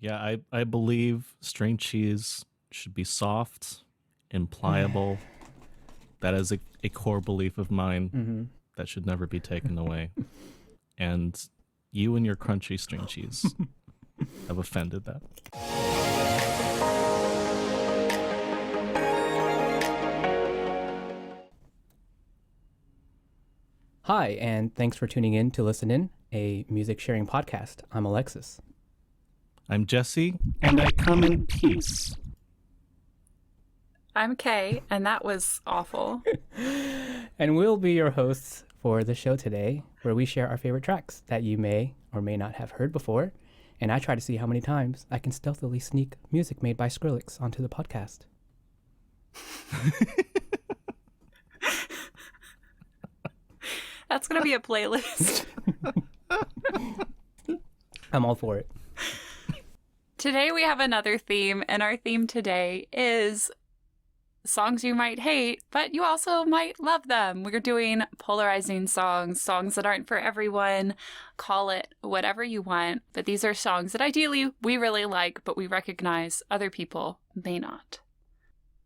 Yeah, I believe string cheese should be soft and pliable. That is a core belief of mine that should never be taken away. And you and your crunchy string cheese have offended that. Hi, and thanks for tuning in to LISTENiN, a music sharing podcast. I'm Alexis. I'm Jesse, and I come in peace. I'm Kay, and that was awful. And we'll be your hosts for the show today, where we share our favorite tracks that you may or may not have heard before. And I try to see how many times I can stealthily sneak music made by Skrillex onto the podcast. That's going to be a playlist. I'm all for it. Today we have another theme, and our theme today is songs you might hate, but you also might love them. We're doing polarizing songs that aren't for everyone. Call it whatever you want, but these are songs that ideally we really like, but we recognize other people may not.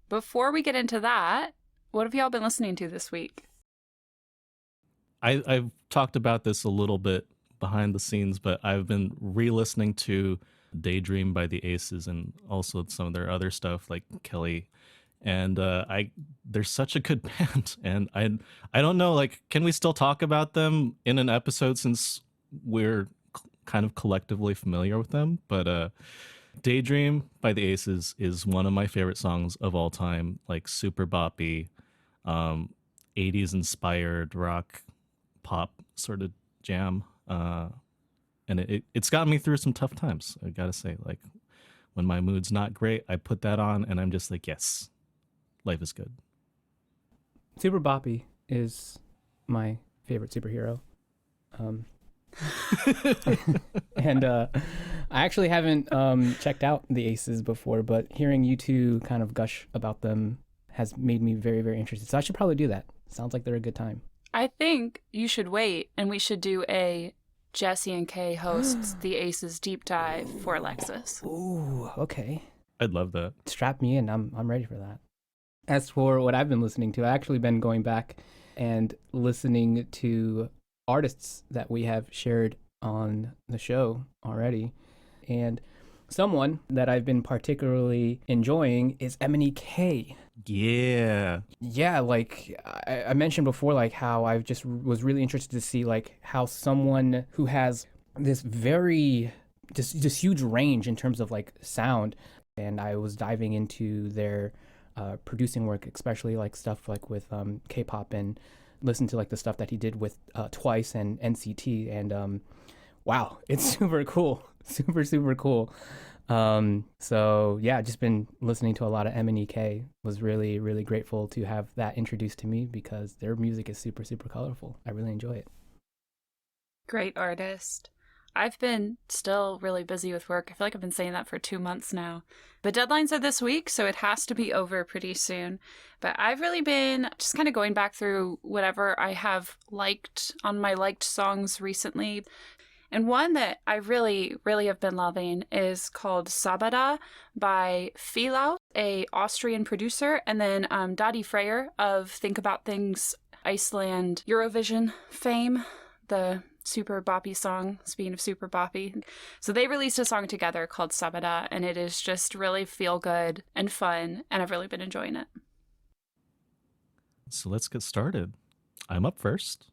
Before we get into that, what have y'all been listening to this week? I've talked about this a little bit behind the scenes, but I've been re-listening to Daydream by the Aces and also some of their other stuff like Kelly. And they're such a good band. And I don't know, like, can we still talk about them in an episode since we're kind of collectively familiar with them? But Daydream by the Aces is one of my favorite songs of all time, like super boppy, 80s inspired rock pop sort of jam. And it's gotten me through some tough times, I gotta say. Like, when my mood's not great, I put that on and I'm just like, yes, life is good. Super Boppy is my favorite superhero. And I actually haven't checked out the Aces before, but hearing you two kind of gush about them has made me very, very interested. So I should probably do that. Sounds like they're a good time. I think you should wait, and we should do a Jesse and Kay hosts the Aces deep dive for Alexis. Ooh, okay. I'd love that. Strap me in. I'm ready for that. As for what I've been listening to, I've actually been going back and listening to artists that we have shared on the show already. And someone that I've been particularly enjoying is K. Yeah. Yeah, like I mentioned before, like how I just was really interested to see like how someone who has this very just huge range in terms of like sound, and I was diving into their producing work, especially like stuff like with K-pop, and listen to like the stuff that he did with Twice and NCT, and wow, it's super cool, super cool. So yeah, just been listening to a lot of K. Was really, really grateful to have that introduced to me because their music is super colorful. I really enjoy it. Great artist. I've been still really busy with work. I feel like I've been saying that for 2 months now. The deadlines are this week, so it has to be over pretty soon. But I've really been just kind of going back through whatever I have liked on my liked songs recently. And one that I really, really have been loving is called Sabada by Philau, a Austrian producer, and then Dadi Freyr of Think About Things Iceland Eurovision fame, the super boppy song, speaking of super boppy. So they released a song together called Sabada, and it is just really feel good and fun, and I've really been enjoying it. So let's get started. I'm up first,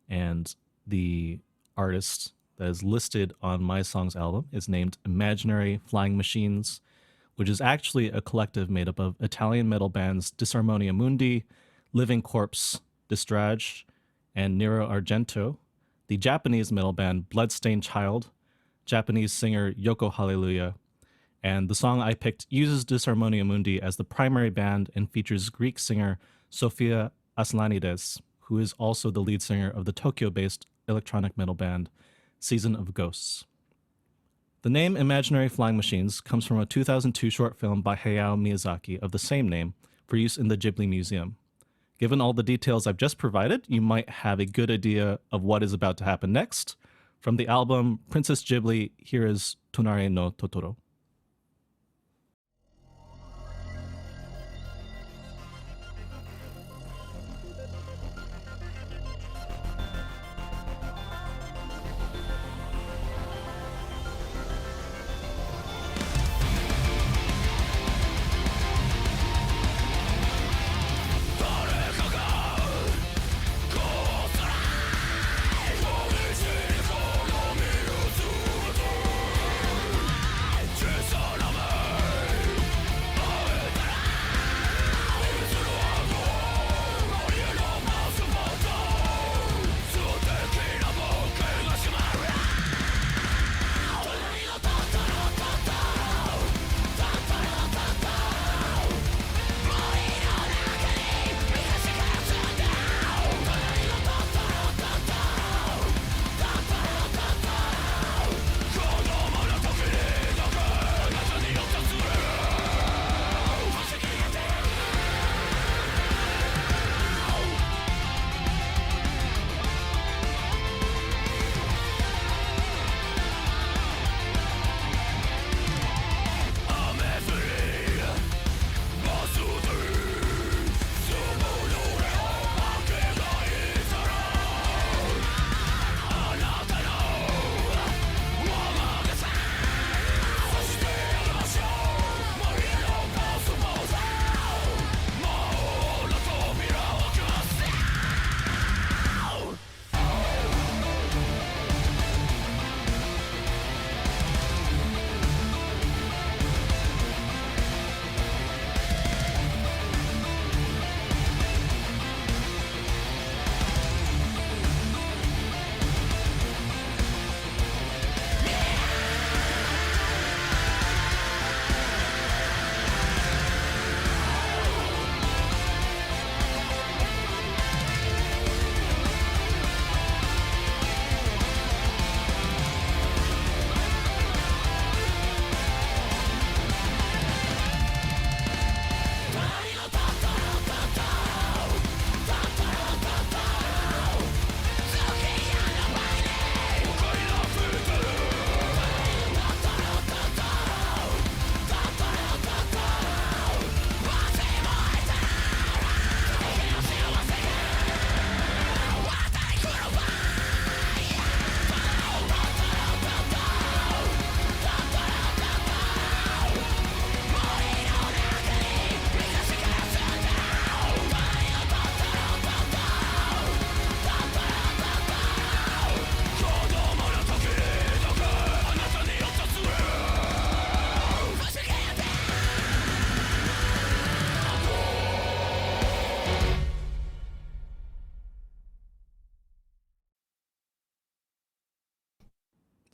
and the artist that is listed on my songs album is named Imaginary Flying Machines, which is actually a collective made up of Italian metal bands Disarmonia Mundi, Living Corpse, Distrage, and Nero Argento, the Japanese metal band Bloodstained Child, Japanese singer Yoko Hallelujah, and the song I picked uses Disarmonia Mundi as the primary band and features Greek singer Sophia Aslanidou, who is also the lead singer of the Tokyo-based electronic metal band Season of Ghosts. The name Imaginary Flying Machines comes from a 2002 short film by Hayao Miyazaki of the same name for use in the Ghibli Museum. Given all the details I've just provided, you might have a good idea of what is about to happen next. From the album Princess Ghibli, here is Tonari no Totoro.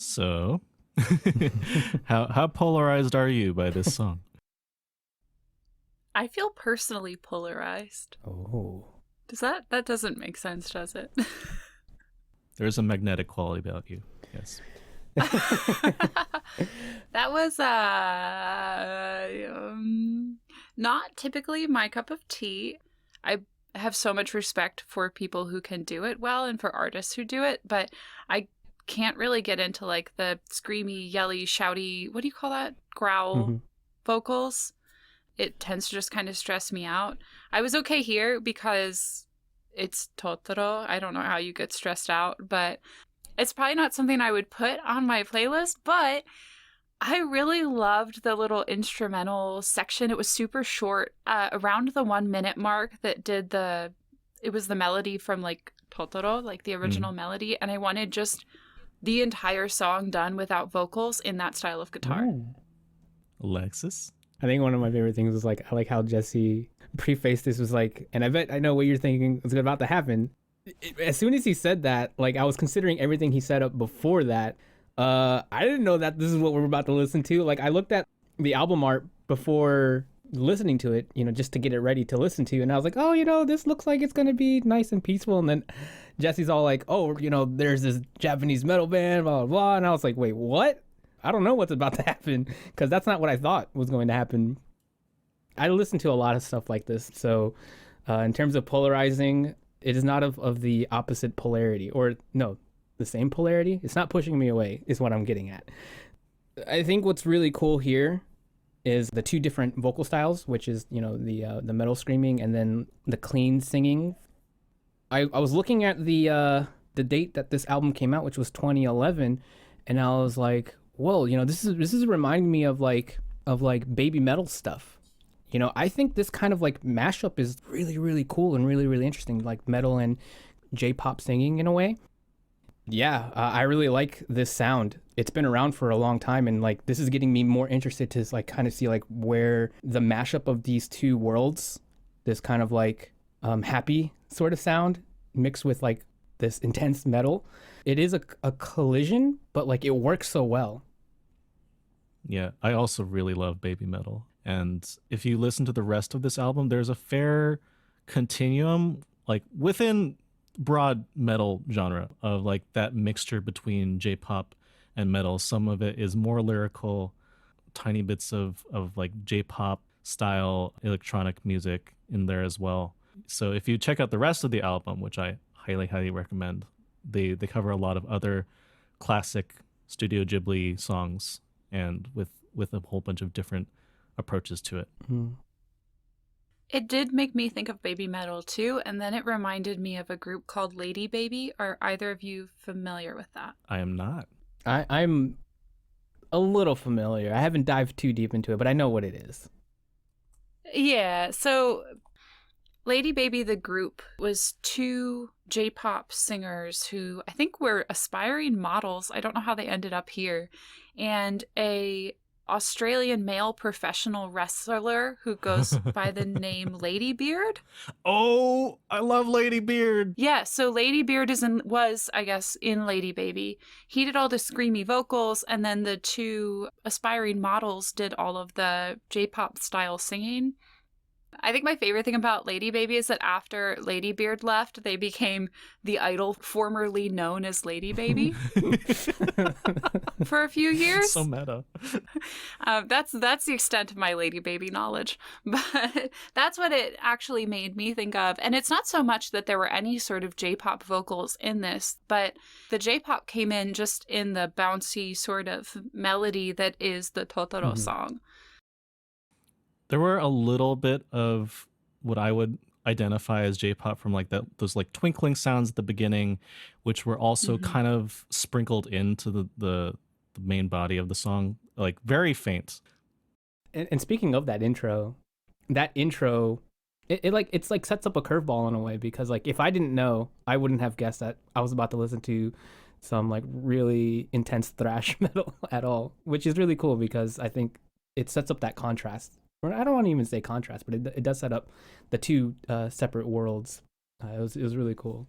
'So, how polarized are you by this song? I feel personally polarized. Oh. That doesn't make sense, does it? There's a magnetic quality about you. Yes. That was not typically my cup of tea. I have so much respect for people who can do it well and for artists who do it, but I can't really get into like the screamy, yelly, shouty, what do you call that? Growl vocals. It tends to just kind of stress me out. I was okay here because it's Totoro. I don't know how you get stressed out, but it's probably not something I would put on my playlist, but I really loved the little instrumental section. It was super short, around the 1 minute mark that it was the melody from like Totoro, like the original melody. And I wanted just the entire song done without vocals in that style of guitar. Alexis? I think one of my favorite things was like, I like how Jesse prefaced this was like, and I bet I know what you're thinking is about to happen. As soon as he said that, like I was considering everything he said up before that. I didn't know that this is what we're about to listen to. Like I looked at the album art before listening to it, just to get it ready to listen to. And I was like, oh, this looks like it's going to be nice and peaceful. And then Jesse's all like, oh, there's this Japanese metal band, blah, blah, blah. And I was like, wait, what? I don't know what's about to happen because that's not what I thought was going to happen. I listen to a lot of stuff like this. So in terms of polarizing, it is not of the opposite polarity, or no, the same polarity. It's not pushing me away, is what I'm getting at. I think what's really cool here is the two different vocal styles, which is, you know, the metal screaming and then the clean singing. I was looking at the date that this album came out, which was 2011, and I was like, whoa, you know, this is reminding me of like baby metal stuff. You know, I think this kind of like mashup is really, really cool and really, really interesting, like metal and J-pop singing in a way. Yeah, I really like this sound. It's been around for a long time, and like this is getting me more interested to like kind of see like where the mashup of these two worlds, this kind of like happy sort of sound mixed with like this intense metal. It is a collision, but like it works so well. Yeah, I also really love baby metal. And if you listen to the rest of this album, there's a fair continuum, like within broad metal genre of like that mixture between J-pop and metal. Some of it is more lyrical, tiny bits of like J-pop style electronic music in there as well. So if you check out the rest of the album, which I highly, highly recommend, they cover a lot of other classic Studio Ghibli songs and with a whole bunch of different approaches to it. Mm. It did make me think of baby metal too, and then it reminded me of a group called Lady Baby. Are either of you familiar with that? I am not. I'm a little familiar. I haven't dived too deep into it, but I know what it is. Yeah, so Lady Baby, the group, was two J-pop singers who I think were aspiring models. I don't know how they ended up here. And a Australian male professional wrestler who goes by the name Ladybeard. Oh, I love Lady Beard. Yeah, so Ladybeard was, I guess, in Lady Baby. He did all the screamy vocals, and then the two aspiring models did all of the J-pop style singing. I think my favorite thing about Lady Baby is that after Ladybeard left, they became the idol formerly known as Lady Baby for a few years. So meta. That's the extent of my Lady Baby knowledge, but that's what it actually made me think of. And it's not so much that there were any sort of J-pop vocals in this, but the J-pop came in just in the bouncy sort of melody that is the Totoro song. There were a little bit of what I would identify as J-pop from like those like twinkling sounds at the beginning, which were also kind of sprinkled into the main body of the song, like very faint. And speaking of that intro, it's like sets up a curveball in a way, because like if I didn't know, I wouldn't have guessed that I was about to listen to some like really intense thrash metal at all, which is really cool because I think it sets up that contrast. Or I don't want to even say contrast, but it does set up the two separate worlds. It was really cool.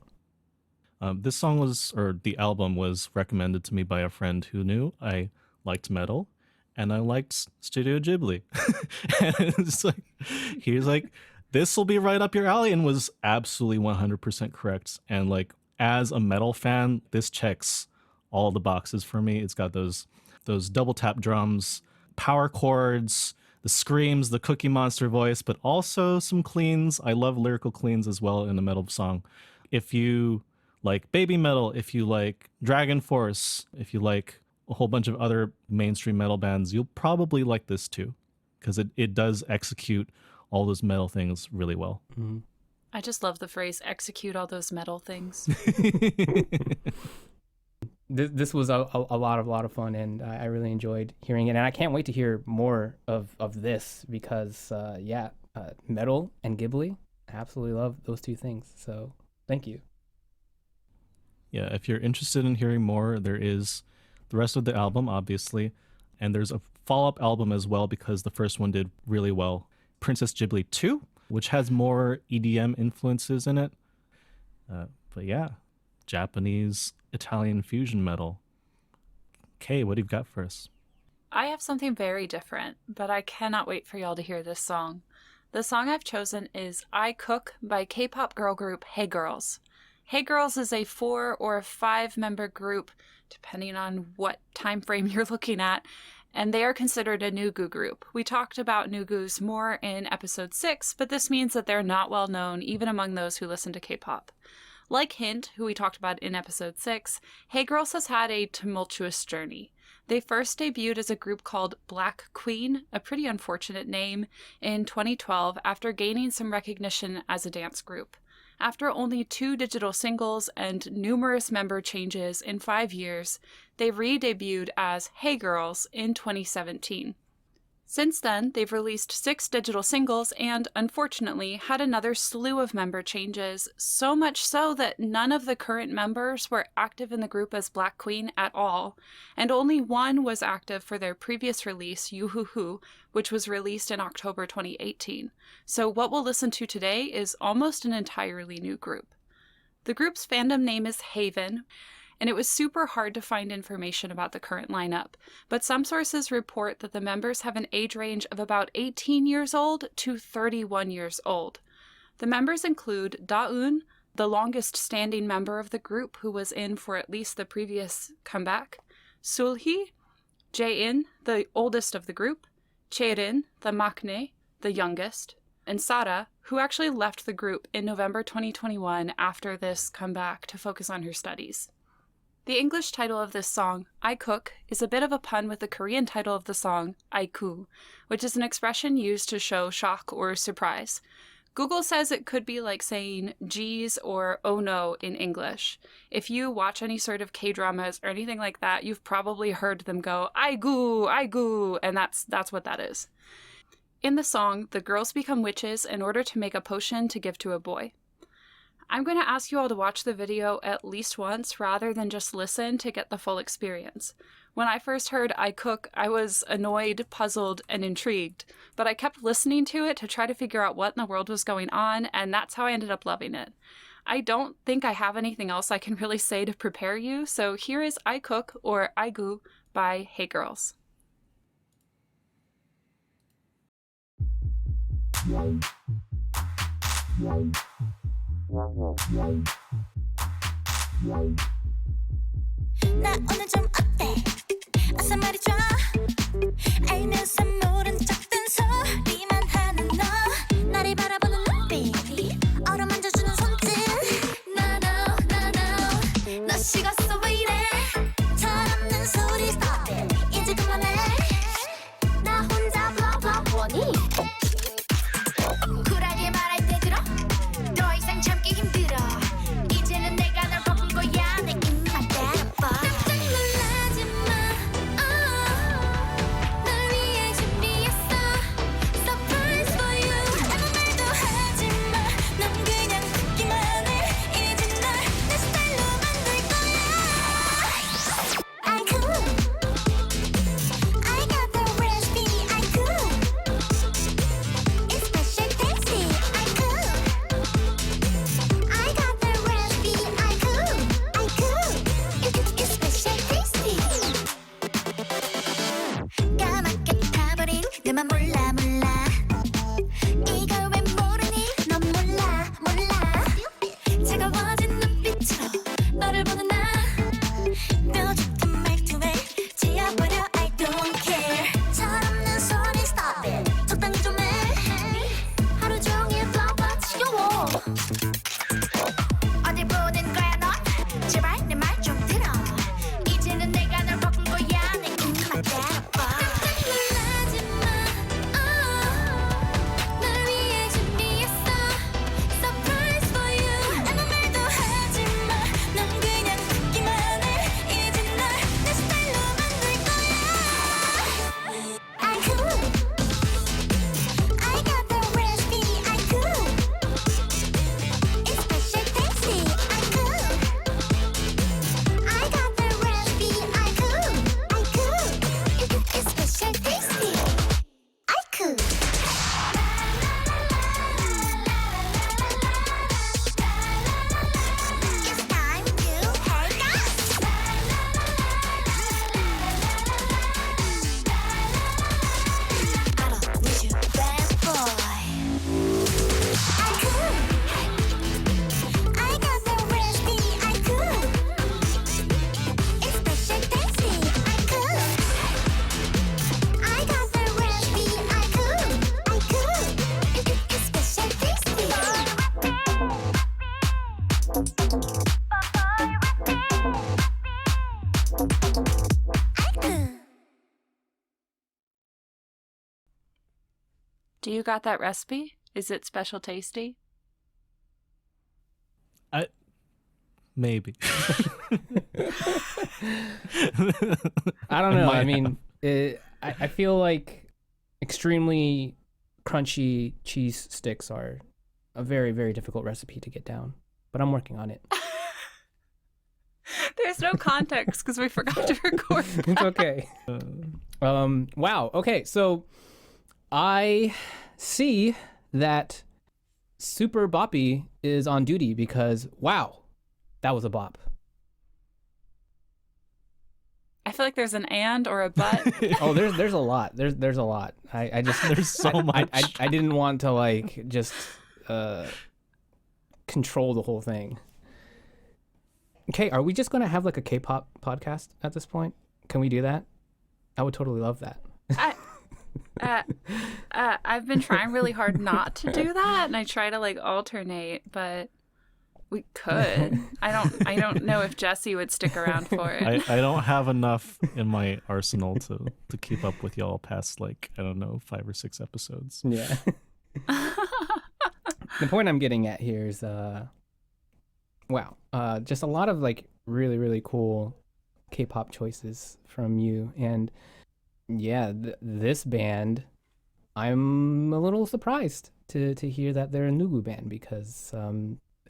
This song the album was recommended to me by a friend who knew I liked metal and I liked Studio Ghibli. And it's like, he was like, this will be right up your alley, and was absolutely 100% correct. And like, as a metal fan, this checks all the boxes for me. It's got those double tap drums, power chords, the screams, the Cookie Monster voice, but also some cleans. I love lyrical cleans as well in a metal song. If you like baby metal, if you like Dragon Force, if you like a whole bunch of other mainstream metal bands, you'll probably like this too, because it does execute all those metal things really well. Mm-hmm. I just love the phrase "execute all those metal things." This was a lot of fun, and I really enjoyed hearing it, and I can't wait to hear more of this because metal and Ghibli, I absolutely love those two things. So thank you. Yeah, if you're interested in hearing more, there is the rest of the album, obviously, and there's a follow-up album as well because the first one did really well, Princess Ghibli 2, which has more EDM influences in it. But yeah, Japanese Italian fusion metal. Kay, what do you got for us? I have something very different, but I cannot wait for y'all to hear this song. The song I've chosen is I Cook by K-pop girl group Hey Girls. Hey Girls is a 4 or 5 member group, depending on what time frame you're looking at, and they are considered a Nugu group. We talked about Nugus more in episode 6, but this means that they're not well known even among those who listen to K-pop. Like Hint, who we talked about in episode 6, Hey Girls has had a tumultuous journey. They first debuted as a group called Black Queen, a pretty unfortunate name, in 2012 after gaining some recognition as a dance group. After only 2 digital singles and numerous member changes in 5 years, they re-debuted as Hey Girls in 2017. Since then, they've released 6 digital singles and, unfortunately, had another slew of member changes, so much so that none of the current members were active in the group as Black Queen at all, and only one was active for their previous release, Yuhuhu, which was released in October 2018. So what we'll listen to today is almost an entirely new group. The group's fandom name is Haven, and it was super hard to find information about the current lineup, but some sources report that the members have an age range of about 18 years old to 31 years old. The members include Daeun, the longest standing member of the group who was in for at least the previous comeback, Sulhi, Jae-in, the oldest of the group, Chaerin, the maknae, the youngest, and Sara, who actually left the group in November 2021 after this comeback to focus on her studies. The English title of this song, I Cook, is a bit of a pun with the Korean title of the song, Aiku, which is an expression used to show shock or surprise. Google says it could be like saying geez or oh no in English. If you watch any sort of K-dramas or anything like that, you've probably heard them go, Aigu, Aigu, and that's what that is. In the song, the girls become witches in order to make a potion to give to a boy. I'm going to ask you all to watch the video at least once rather than just listen to get the full experience. When I first heard I Cook, I was annoyed, puzzled, and intrigued, but I kept listening to it to try to figure out what in the world was going on, and that's how I ended up loving it. I don't think I have anything else I can really say to prepare you, so here is I Cook, or Aigu, by Hey Girls. 나 오늘 좀 어때? 어서 말해줘. 알면 선물은 작든 소리만 하는 너. 나를 바라보는 눈빛, 어루만져주는 손짓. No no no no. 너 식었어 왜 이래? 철없는 소리 stop it. 이제 그만해. 나 혼자 blah blah 원이. 쿨하게 말할 때 들어. 더 이상 참기 힘들어. 이제는 내가 널 바꿀 거야. 내 입맛 대로 봐. 깜짝 놀라지 마. Do you got that recipe? Is it special tasty? Maybe. I don't know. might I mean, I feel like extremely crunchy cheese sticks are a very, very difficult recipe to get down, but I'm working on it. There's no context because we forgot to record that. It's okay. Wow. Okay, so I see that Super Boppy is on duty because, wow, that was a bop. I feel like there's an and or a but. Oh, there's a lot. There's a lot. I just There's so much. I didn't want to like just control the whole thing. Okay, are we just gonna have like a K-pop podcast at this point? Can we do that? I would totally love that. I've been trying really hard not to do that, and I try to like alternate, but we could. I don't know if Jesse would stick around for it. I don't have enough in my arsenal to keep up with y'all past like, I don't know, 5 or 6 episodes. Yeah. The point I'm getting at here is wow, just a lot of like really, really cool K-pop choices from you. And yeah, this band, I'm a little surprised to hear that they're a Nugu band because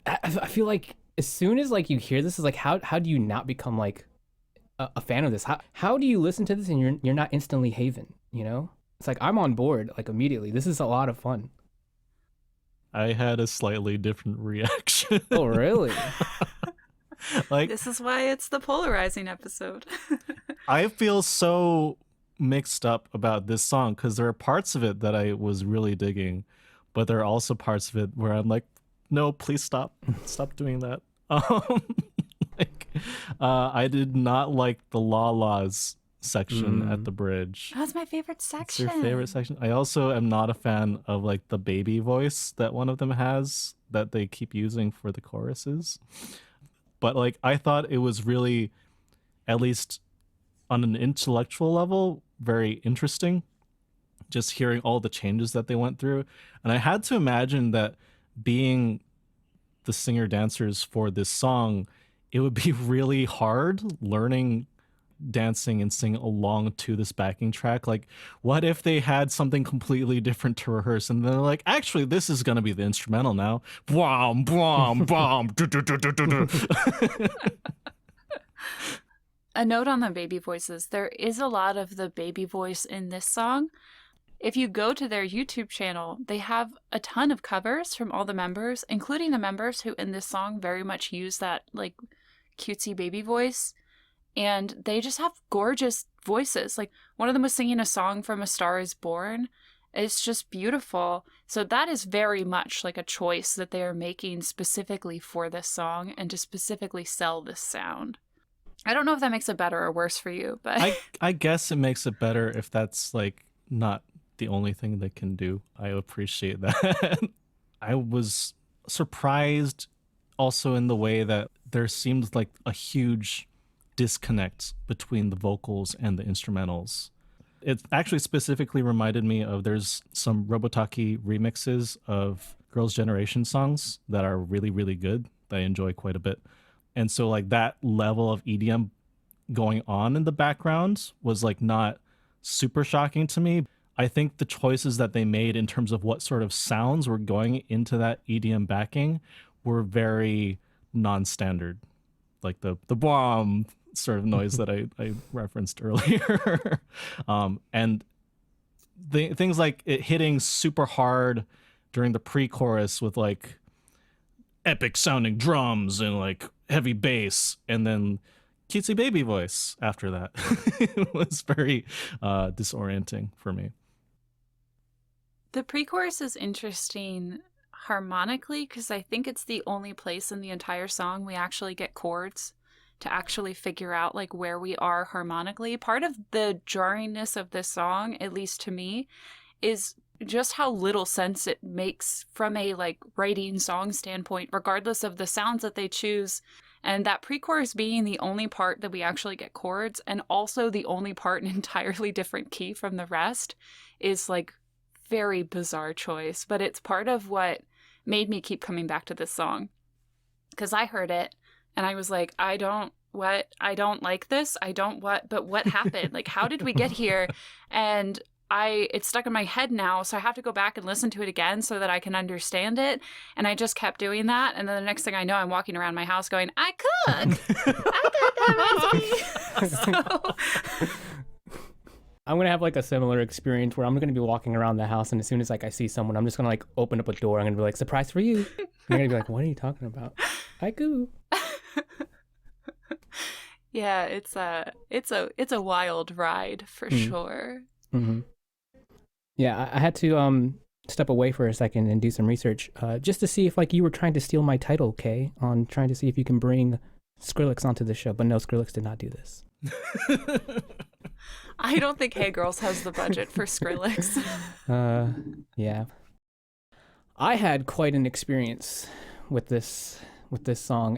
I feel like as soon as like you hear this, is like how do you not become like a fan of this? How do you listen to this and you're not instantly Haven? You know, it's like I'm on board like immediately. This is a lot of fun. I had a slightly different reaction. Oh, really? Like, This is why it's the polarizing episode. I feel so mixed up about this song because there are parts of it that I was really digging, but there are also parts of it where I'm like, no, please stop doing that. Like, I did not like the La La's section at the bridge. That's my favorite It's section. your favorite section. I also am not a fan of like the baby voice that one of them has that they keep using for the choruses. But like, I thought it was really, at least on an intellectual level, very interesting. Just hearing all the changes that they went through. And I had to imagine that being the singer dancers for this song, it would be really hard learning dancing and sing along to this backing track. Like, what if they had something completely different to rehearse and they're like, actually, this is going to be the instrumental now. Bwom, bwom, bwom, do, do, do, do, do, do. A note on the baby voices. There is a lot of the baby voice in this song. If you go to their YouTube channel, they have a ton of covers from all the members, including the members who in this song very much use that like cutesy baby voice. And they just have gorgeous voices. Like one of them was singing a song from A Star Is Born. It's just beautiful. So that is very much like a choice that they are making specifically for this song and to specifically sell this sound. I don't know if that makes it better or worse for you, but I guess it makes it better if that's like not the only thing they can do. I appreciate that. I was surprised also in the way that there seemed like a huge disconnect between the vocals and the instrumentals. It actually specifically reminded me of there's some Robotaki remixes of Girls' Generation songs that are really, really good that I enjoy quite a bit. And so like that level of EDM going on in the background was like not super shocking to me. I think the choices that they made in terms of what sort of sounds were going into that EDM backing were very non-standard. Like the bomb sort of noise that I referenced earlier. And things like it hitting super hard during the pre-chorus with like epic sounding drums and like heavy bass, and then cutesy baby voice after that. It was very disorienting for me. the pre-chorus is interesting harmonically because I think it's the only place in the entire song we actually get chords to actually figure out like where we are harmonically. Part of the jarringness of this song, at least to me, is just how little sense it makes from a like writing song standpoint, regardless of the sounds that they choose. And that pre-chorus being the only part that we actually get chords, and also the only part in an entirely different key from the rest, is like very bizarre choice, but it's part of what made me keep coming back to this song. Because I heard it and I was like, I don't like this. But what happened? Like, how did we get here? And it's stuck in my head now, so I have to go back and listen to it again so that I can understand it. And I just kept doing that. And then the next thing I know, I'm walking around my house going, I cook! I got that recipe! So... I'm going to have like a similar experience where I'm going to be walking around the house, and as soon as like I see someone, I'm just going to like open up a door. I'm going to be like, surprise for you. And you're going to be like, what are you talking about? Haiku. Yeah, it's a wild ride for sure. Mm-hmm. Yeah, I had to step away for a second and do some research just to see if like you were trying to steal my title, Kay, on trying to see if you can bring Skrillex onto the show. But no, Skrillex did not do this. I don't think Hey Girls has the budget for Skrillex. Yeah. I had quite an experience with this song.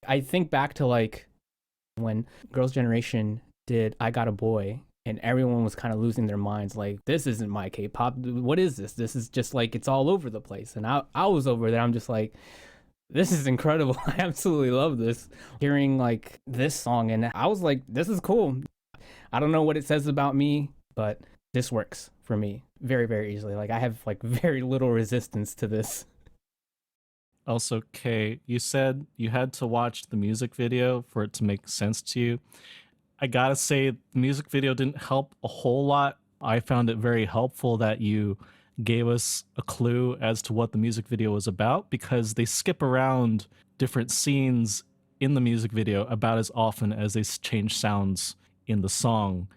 I think back to like when Girls' Generation did I Got a Boy, and everyone was kind of losing their minds like, this isn't my K-pop. What is this? This is just like, it's all over the place. And I was over there. I'm just like, this is incredible. I absolutely love this. Hearing like this song, and I was like, this is cool. I don't know what it says about me, but this works for me very, very easily. Like I have like very little resistance to this. Also, Kay, you said you had to watch the music video for it to make sense to you. I gotta say, the music video didn't help a whole lot. I found it very helpful that you gave us a clue as to what the music video was about, because they skip around different scenes in the music video about as often as they change sounds in the song.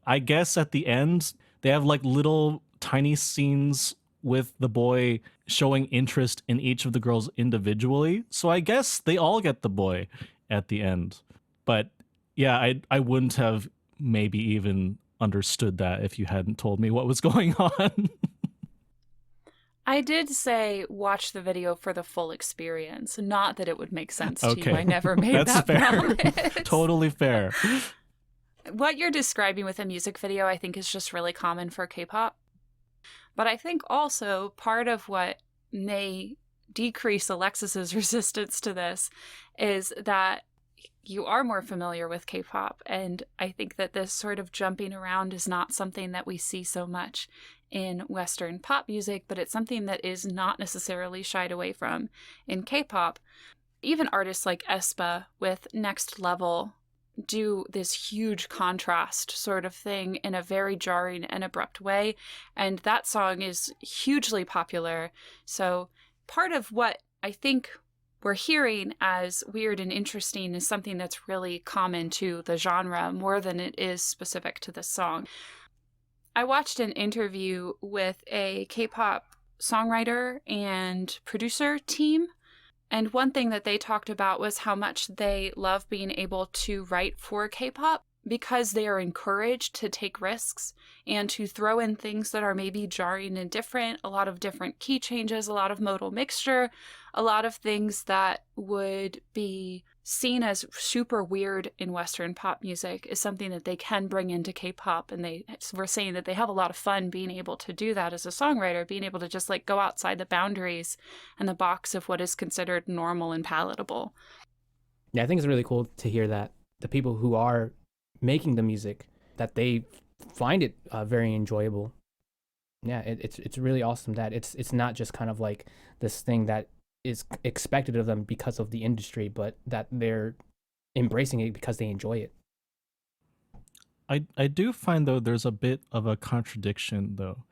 I guess at the end, they have like little tiny scenes with the boy showing interest in each of the girls individually. So I guess they all get the boy at the end. But yeah, I wouldn't have maybe even understood that if you hadn't told me what was going on. I did say watch the video for the full experience, not that it would make sense to you. I never made That's that fair. promise. Totally fair. What you're describing with a music video, I think, is just really common for K-pop. But I think also part of what may decrease Alexis's resistance to this is that you are more familiar with K-pop. And I think that this sort of jumping around is not something that we see so much in Western pop music, but it's something that is not necessarily shied away from in K-pop. Even artists like aespa with Next Level do this huge contrast sort of thing in a very jarring and abrupt way. And that song is hugely popular. So part of what I think we're hearing as weird and interesting is something that's really common to the genre more than it is specific to this song. I watched an interview with a K-pop songwriter and producer team. And one thing that they talked about was how much they love being able to write for K-pop because they are encouraged to take risks and to throw in things that are maybe jarring and different, a lot of different key changes, a lot of modal mixture, a lot of things that would be seen as super weird in Western pop music is something that they can bring into K-pop. And they were saying that they have a lot of fun being able to do that as a songwriter, being able to just like go outside the boundaries and the box of what is considered normal and palatable. Yeah, I think it's really cool to hear that the people who are making the music, that they find it very enjoyable. Yeah, it's really awesome that it's not just kind of like this thing that is expected of them because of the industry, but that they're embracing it because they enjoy it. I do find, though, there's a bit of a contradiction, though,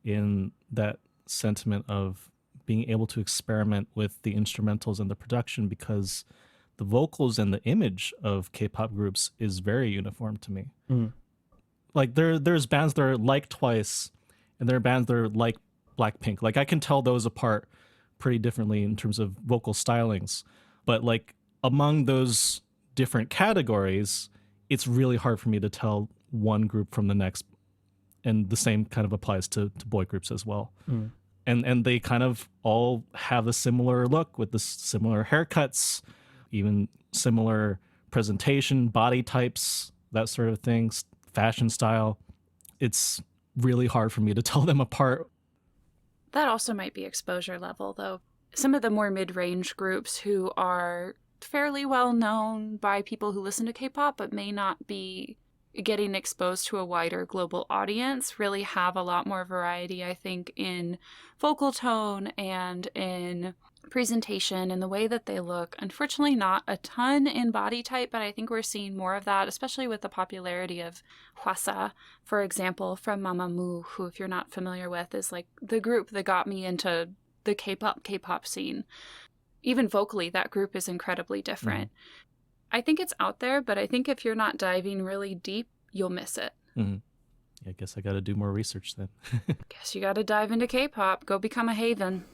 in that sentiment of being able to experiment with the instrumentals and the production, because the vocals and the image of K-pop groups is very uniform to me. Mm. Like there's bands that are like Twice, and there are bands that are like Blackpink. Like I can tell those apart pretty differently in terms of vocal stylings. But like among those different categories, it's really hard for me to tell one group from the next. And the same kind of applies to boy groups as well. Mm. And they kind of all have a similar look with the similar haircuts, even similar presentation, body types, that sort of thing, fashion style. It's really hard for me to tell them apart That also might be exposure level, though. Some of the more mid-range groups who are fairly well known by people who listen to K-pop but may not be getting exposed to a wider global audience really have a lot more variety, I think, in vocal tone and in presentation and the way that they look. Unfortunately, not a ton in body type, but I think we're seeing more of that, especially with the popularity of Hwasa, for example, from Mamamoo, who, if you're not familiar with, is like the group that got me into the K-pop scene. Even vocally, that group is incredibly different. I think it's out there, but I think if you're not diving really deep, you'll miss it. Yeah, I guess I got to do more research then. Guess you got to dive into K-pop. Go become a Haven.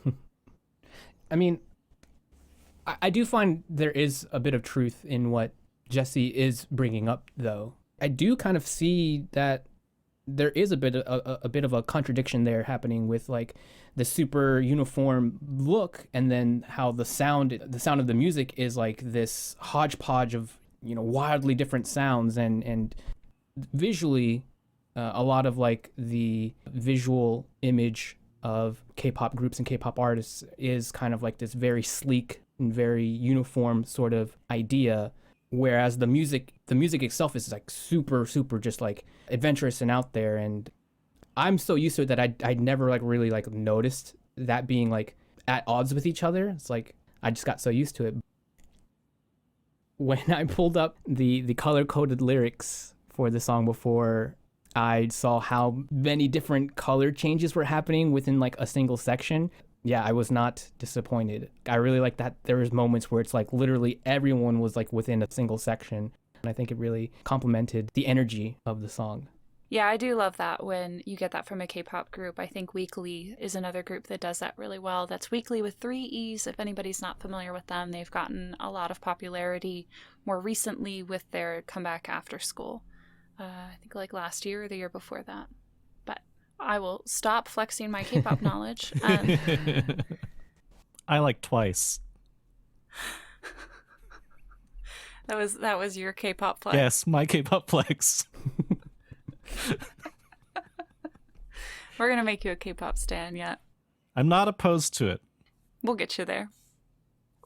I mean, I do find there is a bit of truth in what Jesse is bringing up, though. I do kind of see that there is a bit of a contradiction there happening with like the super uniform look, and then how the sound of the music is like this hodgepodge of, you know, wildly different sounds, and visually a lot of like the visual image of K-pop groups and K-pop artists is kind of like this very sleek and very uniform sort of idea, whereas the music itself is like super just like adventurous and out there. And I'm so used to it that I never like really like noticed that being like at odds with each other. It's like I just got so used to it. When I pulled up the color-coded lyrics for the song before, I saw how many different color changes were happening within like a single section. Yeah, I was not disappointed. I really like that there was moments where it's like literally everyone was like within a single section. And I think it really complemented the energy of the song. Yeah, I do love that when you get that from a K-pop group. I think Weekly is another group that does that really well. That's Weekly with 3 E's. If anybody's not familiar with them, they've gotten a lot of popularity more recently with their comeback after school. I think like last year or the year before that. But I will stop flexing my K-pop knowledge. I like Twice. That was your K-pop flex. Yes, my K-pop flex. We're gonna make you a K-pop stan yet. I'm not opposed to it. We'll get you there.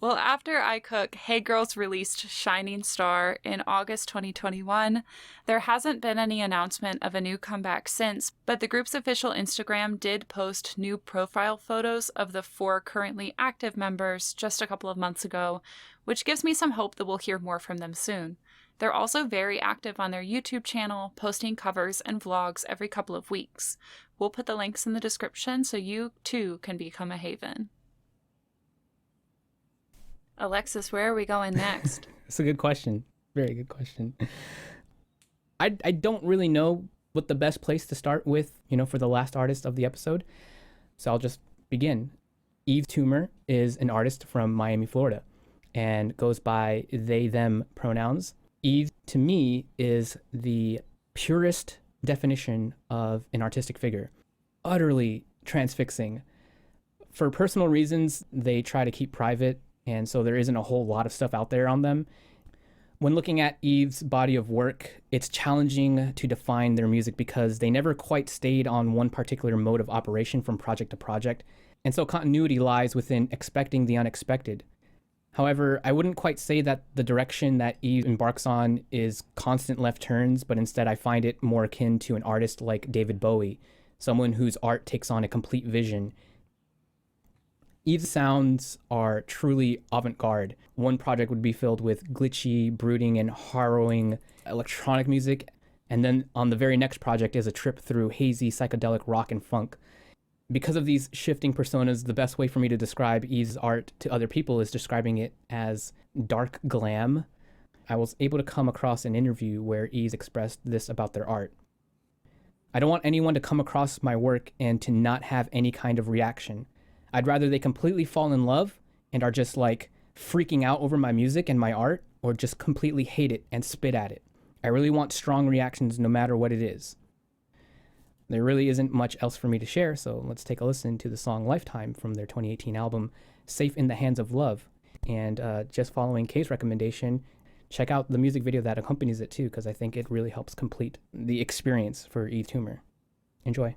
Well, after I Cook, Hey Girls released Shining Star in August 2021. There hasn't been any announcement of a new comeback since, but the group's official Instagram did post new profile photos of the 4 currently active members just a couple of months ago, which gives me some hope that we'll hear more from them soon. They're also very active on their YouTube channel, posting covers and vlogs every couple of weeks. We'll put the links in the description so you too can become a Haven. Alexis, where are we going next? It's a good question. Very good question. I don't really know what the best place to start with, you know, for the last artist of the episode. So I'll just begin. Yves Tumor is an artist from Miami, Florida, and goes by they, them pronouns. Yves, to me, is the purest definition of an artistic figure. Utterly transfixing. For personal reasons, they try to keep private, and so there isn't a whole lot of stuff out there on them. When looking at Yves' body of work, it's challenging to define their music because they never quite stayed on one particular mode of operation from project to project, and so continuity lies within expecting the unexpected. However, I wouldn't quite say that the direction that Yves embarks on is constant left turns, but instead I find it more akin to an artist like David Bowie, someone whose art takes on a complete vision. Yves' sounds are truly avant-garde. One project would be filled with glitchy, brooding, and harrowing electronic music, and then on the very next project is a trip through hazy, psychedelic rock and funk. Because of these shifting personas, the best way for me to describe Yves' art to other people is describing it as dark glam. I was able to come across an interview where Yves expressed this about their art. I don't want anyone to come across my work and to not have any kind of reaction. I'd rather they completely fall in love and are just like freaking out over my music and my art, or just completely hate it and spit at it. I really want strong reactions no matter what it is. There really isn't much else for me to share, so let's take a listen to the song Lifetime from their 2018 album, Safe in the Hands of Love. And just following Kay's recommendation, check out the music video that accompanies it too, because I think it really helps complete the experience for Yves Tumor. Enjoy.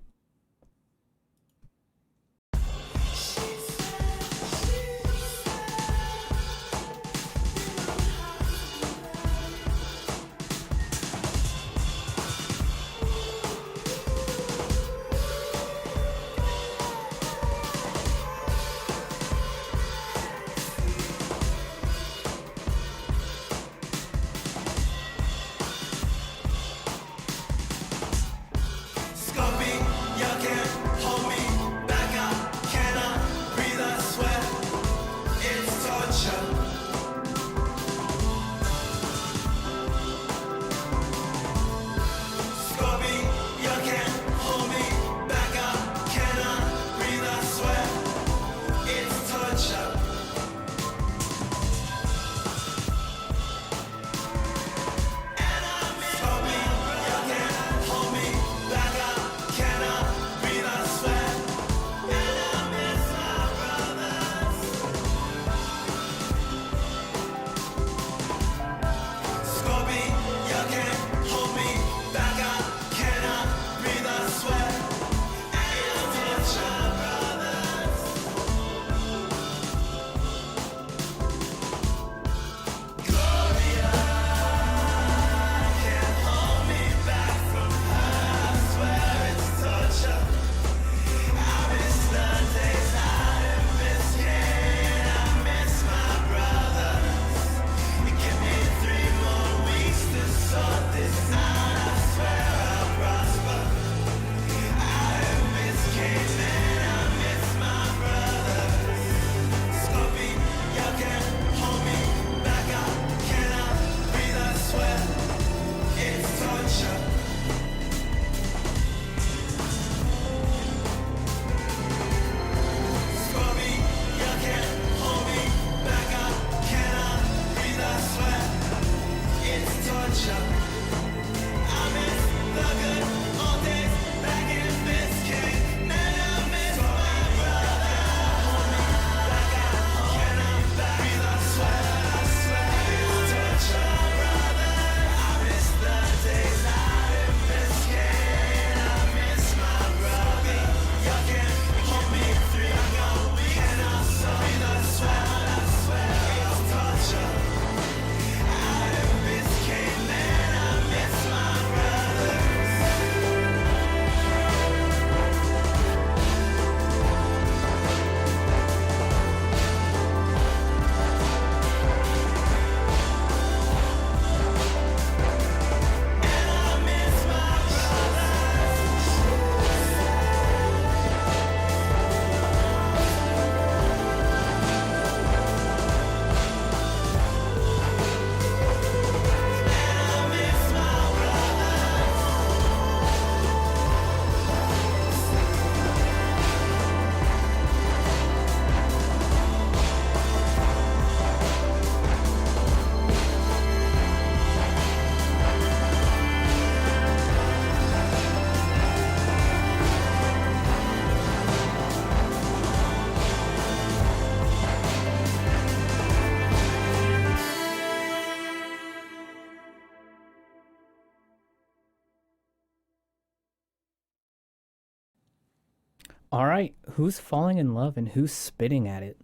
All right, who's falling in love and who's spitting at it?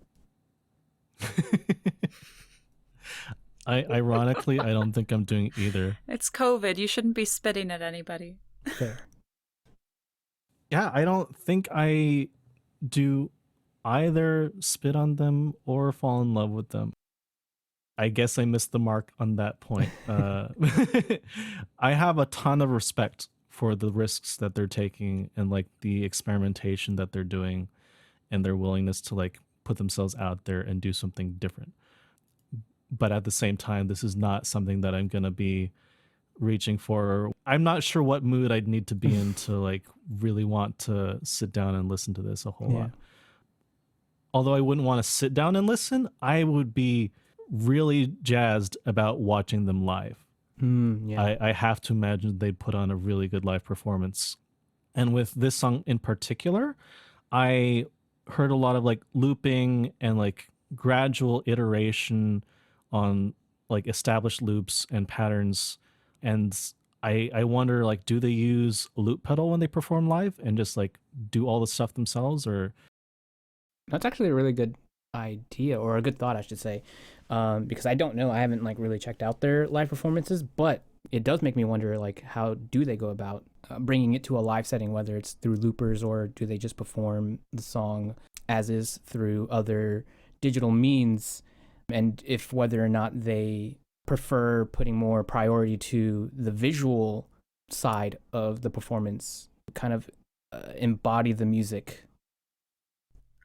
Ironically, I don't think I'm doing either. It's COVID. You shouldn't be spitting at anybody. Fair. Yeah, I don't think I do either spit on them or fall in love with them. I guess I missed the mark on that point. I have a ton of respect for the risks that they're taking and like the experimentation that they're doing and their willingness to like put themselves out there and do something different. But at the same time, this is not something that I'm going to be reaching for. I'm not sure what mood I'd need to be in to like really want to sit down and listen to this a whole lot. Although I wouldn't want to sit down and listen, I would be really jazzed about watching them live. I have to imagine they put on a really good live performance. And with this song in particular, I heard a lot of like looping and like gradual iteration on like established loops and patterns. And I wonder, like, do they use a loop pedal when they perform live and just like do all the stuff themselves? Or That's actually a really good idea, or a good thought, I should say, because I don't know. I haven't like really checked out their live performances, but it does make me wonder, like, how do they go about bringing it to a live setting, whether it's through loopers or do they just perform the song as is through other digital means, and if whether or not they prefer putting more priority to the visual side of the performance, kind of embody the music.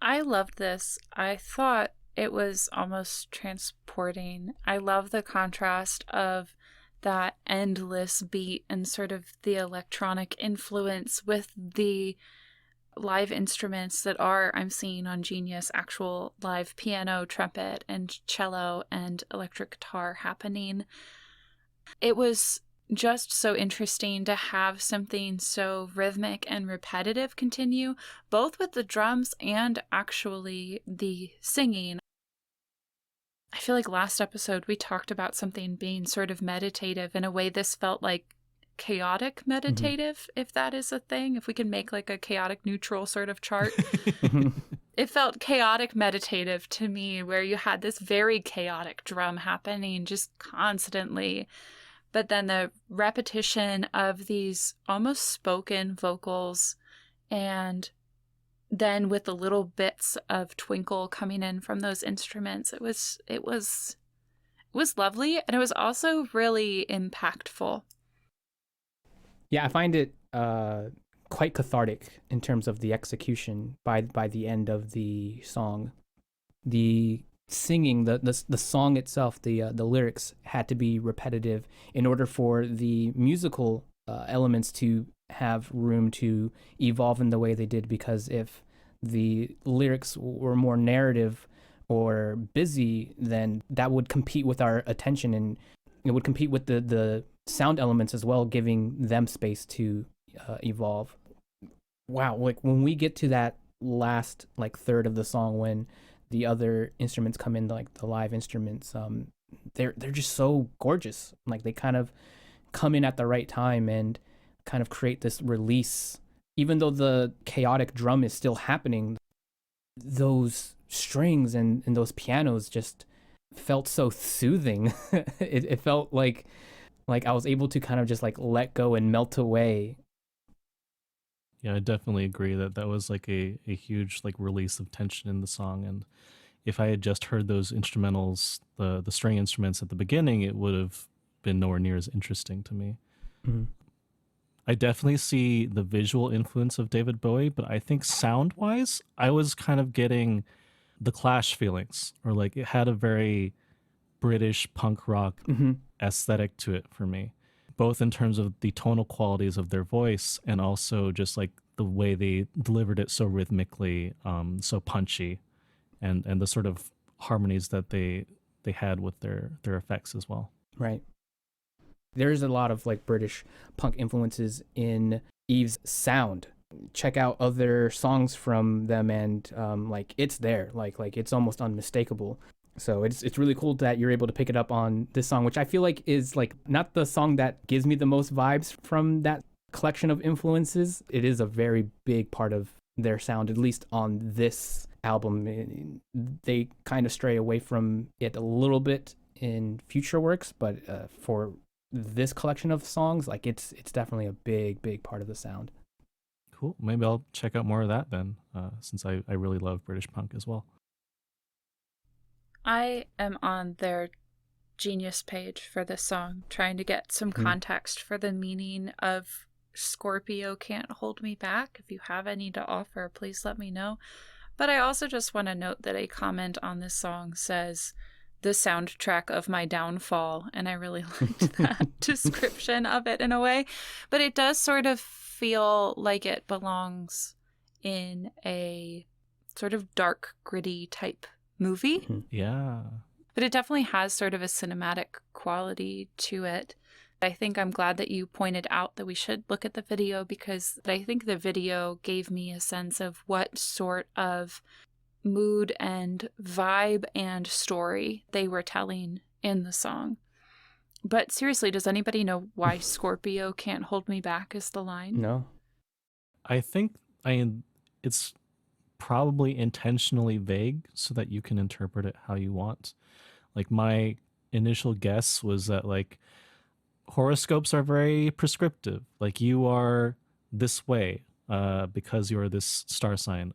I loved this. I thought it was almost transporting. I love the contrast of that endless beat and sort of the electronic influence with the live instruments that are, I'm seeing on Genius, actual live piano, trumpet, and cello and electric guitar happening. It was just so interesting to have something so rhythmic and repetitive continue, both with the drums and actually the singing. I feel like last episode we talked about something being sort of meditative. In a way, this felt like chaotic meditative, if that is a thing. If we can make like a chaotic neutral sort of chart. It felt chaotic meditative to me, where you had this very chaotic drum happening just constantly. But then the repetition of these almost spoken vocals, and then with the little bits of twinkle coming in from those instruments, it was lovely, and it was also really impactful. Yeah, I find it quite cathartic in terms of the execution by the end of the song. The singing, the song itself, the lyrics had to be repetitive in order for the musical elements to have room to evolve in the way they did, because if the lyrics were more narrative or busy, then that would compete with our attention, and it would compete with the sound elements as well, giving them space to evolve. Wow, like when we get to that last like third of the song, when the other instruments come in, like the live instruments, they're just so gorgeous. Like they kind of come in at the right time and kind of create this release. Even though the chaotic drum is still happening, those strings and those pianos just felt so soothing. It felt like I was able to kind of just like let go and melt away. yeah, I definitely agree that was like a huge like release of tension in the song. And if I had just heard those instrumentals, the string instruments at the beginning, it would have been nowhere near as interesting to me. Mm-hmm. I definitely see the visual influence of David Bowie, but I think sound-wise, I was kind of getting the Clash feelings, or like it had a very British punk rock aesthetic to it for me, both in terms of the tonal qualities of their voice and also just like the way they delivered it so rhythmically, so punchy, and the sort of harmonies that they had with their effects as well. Right. There's a lot of like British punk influences in Yves' sound. Check out other songs from them, and like it's there, like it's almost unmistakable. So it's really cool that you're able to pick it up on this song, which I feel like is like not the song that gives me the most vibes from that collection of influences. It is a very big part of their sound, at least on this album. They kind of stray away from it a little bit in future works, but for this collection of songs, like it's definitely a big part of the sound. Cool. Maybe I'll check out more of that then, since I really love British punk as well. I am on their Genius page for this song, trying to get some context for the meaning of Scorpio Can't Hold Me Back. If you have any to offer, please let me know. But I also just want to note that a comment on this song says, the soundtrack of my downfall, and I really liked that description of it in a way. But it does sort of feel like it belongs in a sort of dark, gritty type movie. Yeah. But it definitely has sort of a cinematic quality to it. I think I'm glad that you pointed out that we should look at the video, because I think the video gave me a sense of what sort of mood and vibe and story they were telling in the song. But seriously, does anybody know why Scorpio Can't Hold Me Back is the line? No. I think it's probably intentionally vague so that you can interpret it how you want. Like, my initial guess was that, like, horoscopes are very prescriptive. Like, you are this way because you're this star sign.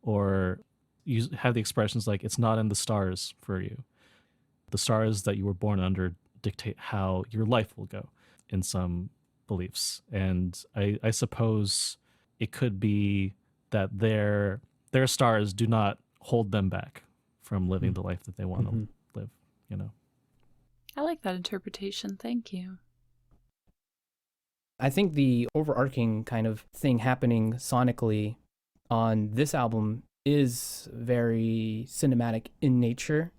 Or you have the expressions like, it's not in the stars for you. The stars that you were born under dictate how your life will go in some beliefs. And I suppose it could be that their stars do not hold them back from living the life that they want to live, you know. I like that interpretation. Thank you. I think the overarching kind of thing happening sonically on this album is very cinematic in nature.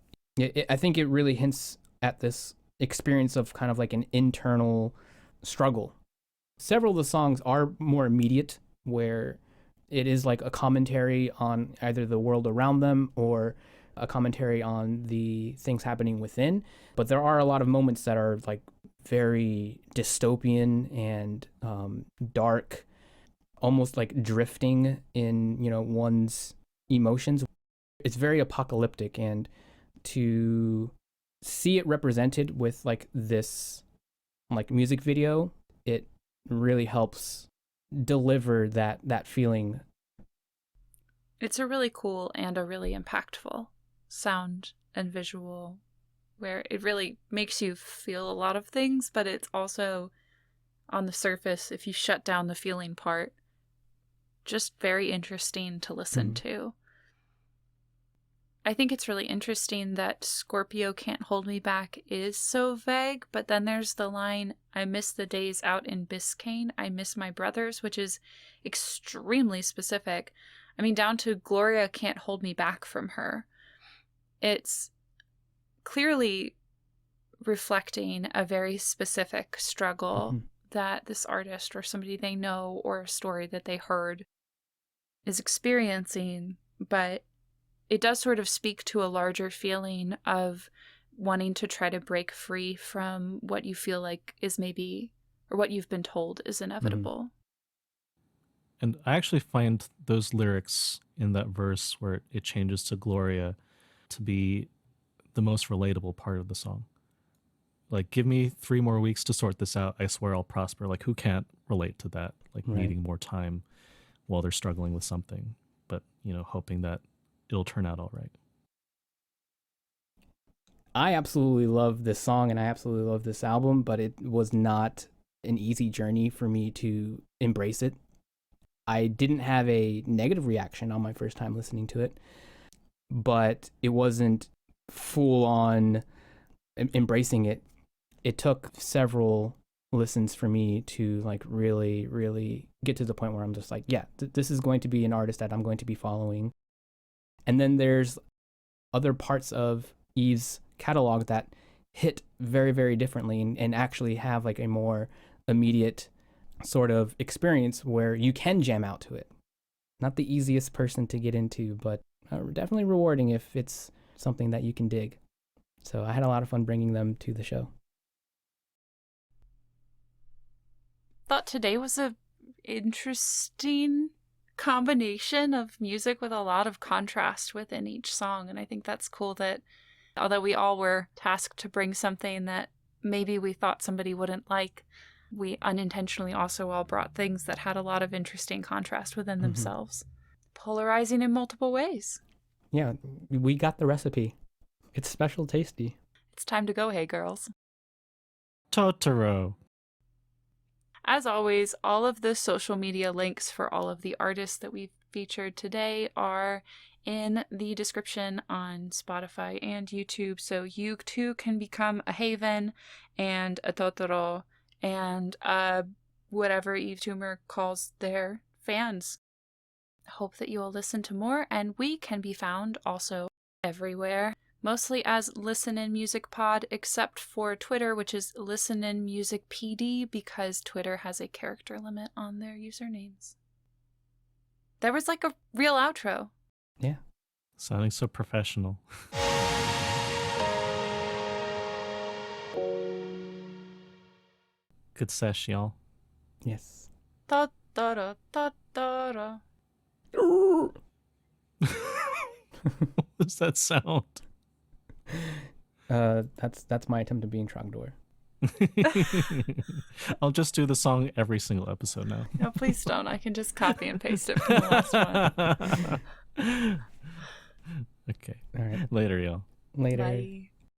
I think it really hints at this experience of kind of like an internal struggle. Several of the songs are more immediate, where it is like a commentary on either the world around them or a commentary on the things happening within. But there are a lot of moments that are like very dystopian and dark, almost like drifting in, you know, one's emotions. It's very apocalyptic, and to see it represented with like this like music video, it really helps deliver that feeling. It's a really cool and a really impactful sound and visual, where it really makes you feel a lot of things, but it's also, on the surface, if you shut down the feeling part, just very interesting to listen to. I think it's really interesting that Scorpio Can't Hold Me Back is so vague, but then there's the line, I miss the days out in Biscayne, I miss my brothers, which is extremely specific. I mean, down to Gloria can't hold me back from her. It's clearly reflecting a very specific struggle that this artist or somebody they know or a story that they heard is experiencing, but it does sort of speak to a larger feeling of wanting to try to break free from what you feel like is maybe, or what you've been told is inevitable. And I actually find those lyrics in that verse where it changes to Gloria to be the most relatable part of the song. Like, give me 3 more weeks to sort this out, I swear I'll prosper. Like, who can't relate to that? Like, needing more time while they're struggling with something, but, you know, hoping that it'll turn out all right. I absolutely love this song and I absolutely love this album, but it was not an easy journey for me to embrace it. I didn't have a negative reaction on my first time listening to it, but it wasn't full on embracing it. It took several listens for me to like really get to the point where I'm just like, yeah, this is going to be an artist that I'm going to be following. And then there's other parts of Yves' catalog that hit very differently and actually have like a more immediate sort of experience where you can jam out to it. Not the easiest person to get into, but definitely rewarding if it's something that you can dig. So I had a lot of fun bringing them to the show. Thought today was a interesting combination of music with a lot of contrast within each song. And I think that's cool that although we all were tasked to bring something that maybe we thought somebody wouldn't like, we unintentionally also all brought things that had a lot of interesting contrast within themselves, polarizing in multiple ways. Yeah, we got the recipe. It's special tasty. It's time to go, hey girls. Totoro. As always, all of the social media links for all of the artists that we've featured today are in the description on Spotify and YouTube, so you too can become a Haven and a Totoro and whatever Yves Tumor calls their fans. Hope that you will listen to more, and we can be found also everywhere, mostly as LISTENiN Music Pod, except for Twitter, which is LISTENiN Music PD, because Twitter has a character limit on their usernames. There was like a real outro. Yeah. Sounding so professional. Good sesh, y'all. Yes. Totoro, Totoro. What does that sound? That's my attempt at being Trogdor. I'll just do the song every single episode now. No, please don't. I can just copy and paste it from the last one. Okay. All right. Later, y'all. Later. Bye.